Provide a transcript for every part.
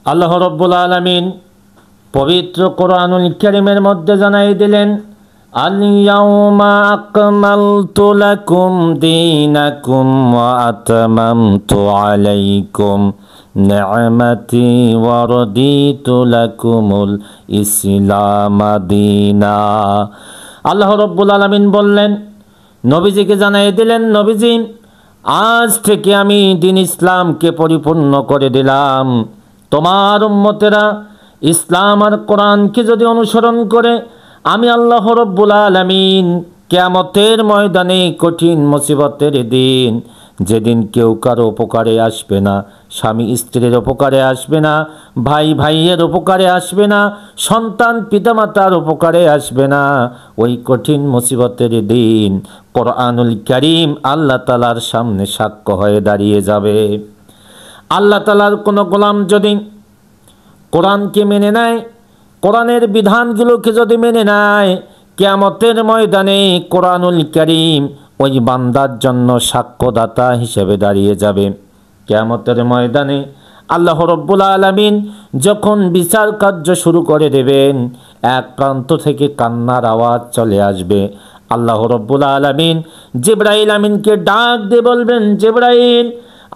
আল্লাহ রাব্বুল আলামিন পবিত্র কোরআনুল কারীমের মধ্যে জানাই দিলেন, আল ইয়াউমা আকমালতু লাকুম দীনাকুম ওয়া আতমামতু আলাইকুম নি'মাতি ওয়া রাদিতু লাকুমুল ইসলাম দীনা। আল্লাহ রাব্বুল আলামিন বললেন, নবীজিকে জানাই দিলেন, নবীজি আজ থেকে আমি দ্বীন ইসলামকে পরিপূর্ণ করে দিলাম। তোমার উম্মতেরা ইসলাম আর কোরআনকে যদি অনুসরণ করে, আমি আল্লাহ রাব্বুল আলামিন কিয়ামতের ময়দানে কঠিন মুসিবতের দিন, যেদিন কেউ কারো উপকারে আসবে না, স্বামী স্ত্রীর উপকারে আসবে না, ভাই ভাইয়ের উপকারে আসবে না, সন্তান পিতামাতার উপকারে আসবে না, ওই কঠিন মুসিবতের দিন কোরআনুল কারীম আল্লাহ তাআলার সামনে সাক্ষ্য হয়ে দাঁড়িয়ে যাবে। আল্লাহ তাআলার কোনো গোলাম যদি কোরআনকে মেনে নেয়, কোরআনের বিধানগুলোকে যদি মেনে নেয়, কিয়ামতের ময়দানে কোরআনুল কারীম ওই বান্দার জন্য সাক্ষ্যদাতা হিসেবে দাঁড়িয়ে যাবে। কিয়ামতের ময়দানে আল্লাহ রাব্বুল আলামিন যখন বিচার কার্য শুরু করে দেবেন, এক প্রান্ত থেকে কান্নার আওয়াজ চলে আসবে। আল্লাহ রাব্বুল আলামিন জিবরাইল আমিনকে ডাক দিয়ে বলবেন, জিবরাইল,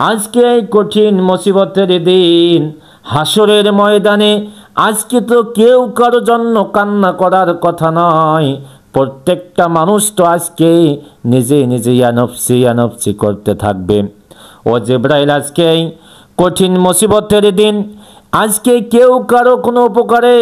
আজকে এই কঠিন মুসিবতের দিন, হাসরের ময়দানে আজকে তো কেউ কারো জন্য কান্না করার কথা নয়। প্রত্যেকটা মানুষ তো আজকে নিজে নিজে ইয়ানফসি করতে থাকবে। ও জিবরাইল, আজকে কঠিন মুসিবতের দিন, আজকে কেউ কারো কোনো উপকারে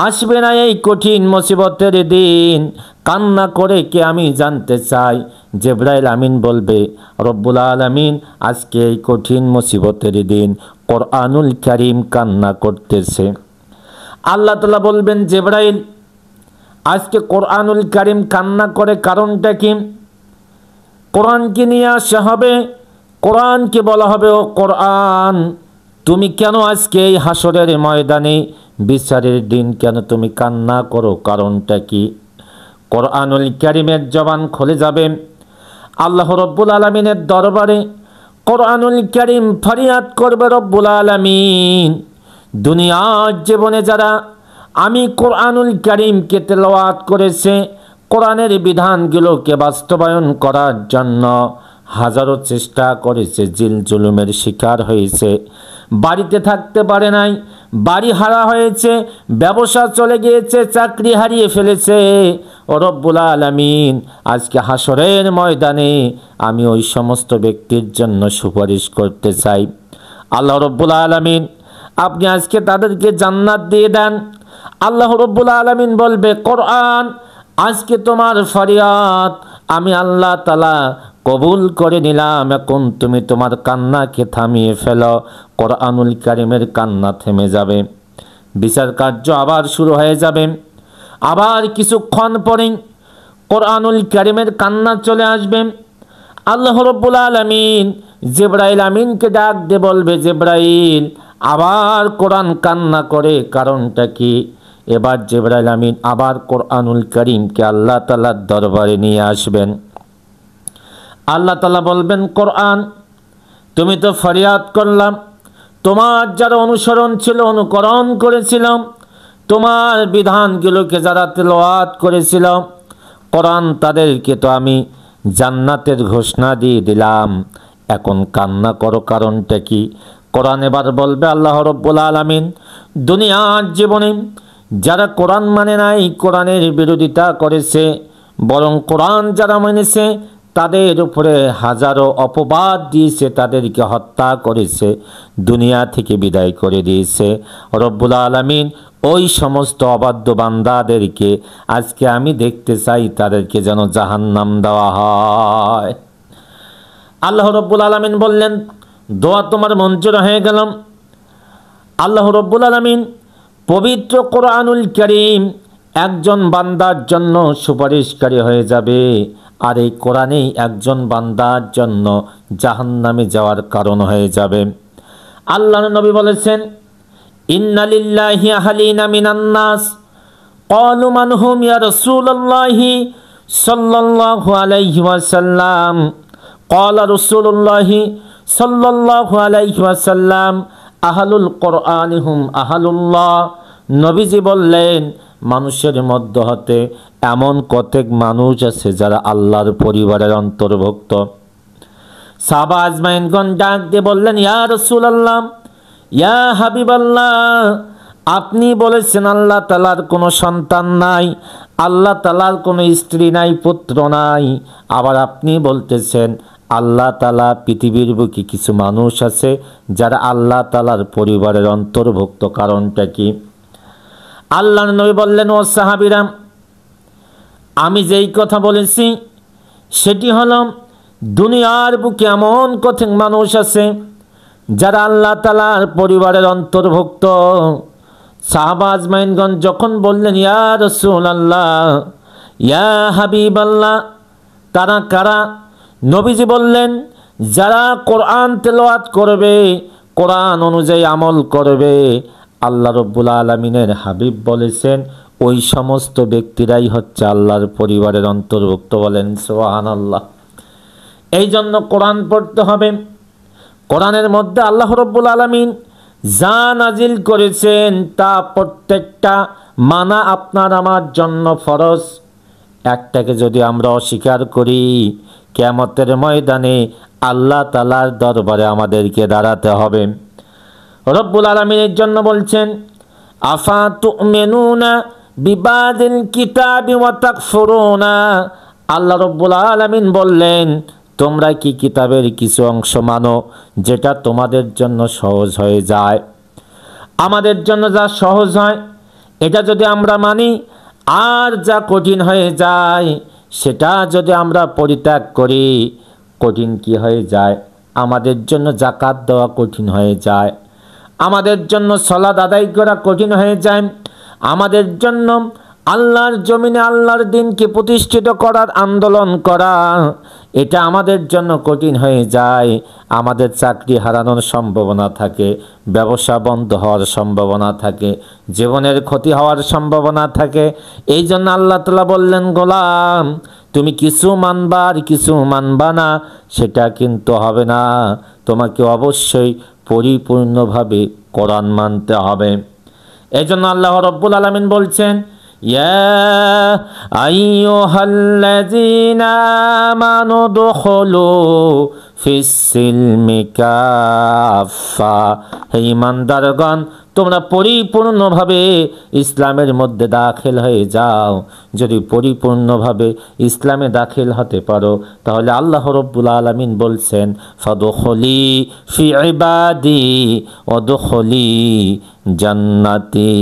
আসবে না। এই কঠিন মুসিবতের দিন কান্না করে কে আমি জানতে চাই। জিবরাইল আমিন বলবে, রব্বুল আলামিন আজকে এই কঠিন মুসিবতের দিন কোরআনুল কারীম কান্না করতেছে। আল্লাহ তাআলা বলবেন, জিবরাইল, আজকে কোরআনুল কারীম কান্না করে কারণটা কি? কোরআনকে নিয়ে আসা হবে, কোরআনকে বলা হবে, ও কোরআন, তুমি কেন আজকে এই হাসরের ময়দানে বিচারের দিন কেন তুমি কান্না করো, কারণটা কি? কোরআনুল কারীমের জবান খুলে যাবে। আল্লাহ রাব্বুল আলামিনের দরবারে কোরআনুল কারীম ফরিয়াদ করবে, রব্বুল আলামিন, দুনিয়ার জীবনে যারা আমি কোরআনুল কারীমকে তেলাওয়াত করেছে, কোরআনের বিধানগুলোকে বাস্তবায়ন করার জন্য হাজারো চেষ্টা করেছে, জিল জুলুমের শিকার হয়েছে, বাড়িতে থাকতে পারে নাই, বাড়ি হারা হয়েছে, ব্যবসা চলে গিয়েছে, চাকরি হারিয়ে ফেলেছে, ও রব্বুল আলামিন আজকে হাসরের ময়দানে আমি ওই সমস্ত ব্যক্তির জন্য সুপারিশ করতে চাই। আল্লাহ রব্বুল আলামিন আপনি আজকে তাদেরকে জান্নাত দিয়ে দেন। আল্লাহ রব্বুল আলামিন বলবে, কোরআন, আজকে তোমার ফরিয়াদ আমি আল্লাহ তাআলা কবুল করে নিলাম, এখন তুমি তোমার কান্নাকে থামিয়ে ফেলো। কোরআনুল কারীমের কান্না থেমে যাবে, বিচার কার্য আবার শুরু হয়ে যাবে। আবার কিছুক্ষণ পরেই কোরআনুল কারীমের কান্না চলে আসবে। আল্লাহ রাব্বুল আলামিন জিবরাইল আমিনকে ডাক দিয়ে বলবে, জিবরাইল, আবার কোরআন কান্না করে কারণটা কি? এবার জিবরাইল আমিন আবার কোরআনুল কারীমকে আল্লাহ তাআলার দরবারে নিয়ে আসবেন। আল্লাহ তাআলা বলবেন, কোরআন, তুমি তো ফরিয়াদ করলাম, তোমার যারা অনুসরণ ছিল, অনুকরণ করেছিলাম, তোমার বিধানগুলোকে যারা তেলাওয়াত করেছিল, কোরআন, তাদেরকে তো আমি জান্নাতের ঘোষণা দিয়ে দিলাম, এখন কান্না করো কারণটা কি? কোরআন এবার বলবে, আল্লাহ রাব্বুল আলামিন, দুনিয়ার জীবনে যারা কোরআন মানে নাই, কোরআনের বিরোধিতা করেছে, বরং কোরআন যারা মেনেছে তাদের উপরে হাজারো অপবাদ দিয়েছে, তাদেরকে হত্যা করেছে, দুনিয়া থেকে বিদায় করে দিয়েছে। রব্বুল আলামিন ওই সমস্ত অবাধ্য বান্দাদেরকে আজকে আমি দেখতে চাই, তাদেরকে যেন জাহান্নাম দেওয়া হয়। আল্লাহ রব্বুল আলামিন বললেন, দোয়া তোমার মঞ্জুর হয়ে গেল। আল্লাহ রব্বুল আলামিন পবিত্র কোরআনুল কারীম একজন বান্দার জন্য সুপারিশকারী হয়ে যাবে, আর এই কোরআনেই একজন বান্দার জন্য জাহান্নামে যাওয়ার কারণ হয়ে যাবে। আল্লাহর নবী বলেছেন, ইন্না লিল্লাহি আহলিনা মিনান নাস ক্বালু মান হুম ইয়া রাসূলুল্লাহি সাল্লাল্লাহু আলাইহি ওয়াসাল্লাম ক্বালা রাসূলুল্লাহি সাল্লাল্লাহু আলাইহি ওয়াসাল্লাম আহলুল কোরআনি হুম আহলুল্লাহ। নবীজি বললেন মানুষের মধ্য হতে এমন কতক মানুষ আছে যারা আল্লাহর পরিবারের অন্তর্ভুক্ত। সাহাবা আজমাইনগণ ডাক দিয়ে বললেন, ইয়া রাসূলুল্লাহ, ইয়া হাবিবাল্লাহ, আপনি বলেছেন আল্লাহ তাআলার কোনো সন্তান নাই, আল্লাহ তাআলার কোনো স্ত্রী নাই, পুত্র নাই। আবার আপনি বলতেছেন আল্লাহ তাআলা পৃথিবীর বুকে কিছু মানুষ আছে যারা আল্লাহ তাআলার পরিবারের অন্তর্ভুক্ত। কারণটা কি? আল্লাহর নবী বললেন, ও সাহাবীরা, আমি যেই কথা বলেছি সেটি হলো দুনিয়ার বুকে এমন কতক মানুষ আছে যারা আল্লাহ তাআলার পরিবারের অন্তর্ভুক্ত। সাহাবা আজমাইনগণ যখন বললেন, ইয়া রাসূলুল্লাহ, ইয়া হাবিবাল্লাহ, তারা কারা? নবীজি বললেন, যারা কোরআন তেলাওয়াত করবে, কোরআন অনুযায়ী আমল করবে। আল্লাহ রাব্বুল আলামিনের হাবিব বলেছেন ওই সমস্ত ব্যক্তিরাই হচ্ছে আল্লাহর পরিবারের অন্তর্ভুক্ত। বলেন সুবহানাল্লাহ। এই জন্য কোরআন পড়তে হবে। কোরআনের মধ্যে আল্লাহ রাব্বুল আলামিন যা নাজিল করেছেন তা প্রত্যেকটা মানা আপনার আমার জন্য ফরজ। একটাকে যদি আমরা অস্বীকার করি, কিয়ামতের ময়দানে আল্লাহ তাআলার দরবারে আমাদেরকে দাঁড়াতে হবে। রব্বুল আলামিনের জন্য বলছেন, আফা তুমিনুনা বিবাদিল কিতাবি ওয়া তাকফুরুনা। আল্লাহ রব্বুল আলামিন বললেন, তোমরা কি কিতাবের কিছু অংশ মানো যেটা তোমাদের জন্য সহজ হয়ে যায়? আমাদের জন্য যা সহজ হয় এটা যদি আমরা মানি, আর যা কঠিন হয়ে যায় সেটা যদি আমরা পরিত্যাগ করি, কঠিন কি হয়ে যায়? আমাদের জন্য যাকাত দেওয়া কঠিন হয়ে যায়, আমাদের জন্য সালাত আদায় করা কঠিন হয়ে যায়, আমাদের জন্য আল্লাহর জমিনে আল্লাহর দ্বীনকে প্রতিষ্ঠিত করার আন্দোলন করা এটা আমাদের জন্য কঠিন হয়ে যায়। আমাদের চাকরি হারানোর সম্ভাবনা থাকে, ব্যবসা বন্ধ হওয়ার সম্ভাবনা থাকে, জীবনের ক্ষতি হওয়ার সম্ভাবনা থাকে। এই জন্য আল্লাহ তাআলা বললেন, গোলাম তুমি কিছু মানবা আর কিছু মানবা না, সেটা কিন্তু হবে না। তোমাকে অবশ্যই পরিপূর্ণভাবে কোরআন মানতে হবে। এই জন্য আল্লাহ রাব্বুল আলামিন বলছেন, ইয়া আইয়ুহাল্লাযীনা আমানু দুখুলু ফিস-সিলমি কাফা। হে ঈমানদারগণ, তোমরা পরিপূর্ণভাবে ইসলামের মধ্যে দাখিল হয়ে যাও। যদি পরিপূর্ণভাবে ইসলামে দাখিল হতে পারো তাহলে আল্লাহ রাব্বুল আলামিন বলছেন, ফাদখুলি ফি ইবাদি ওয়াদখুলি জান্নাতি।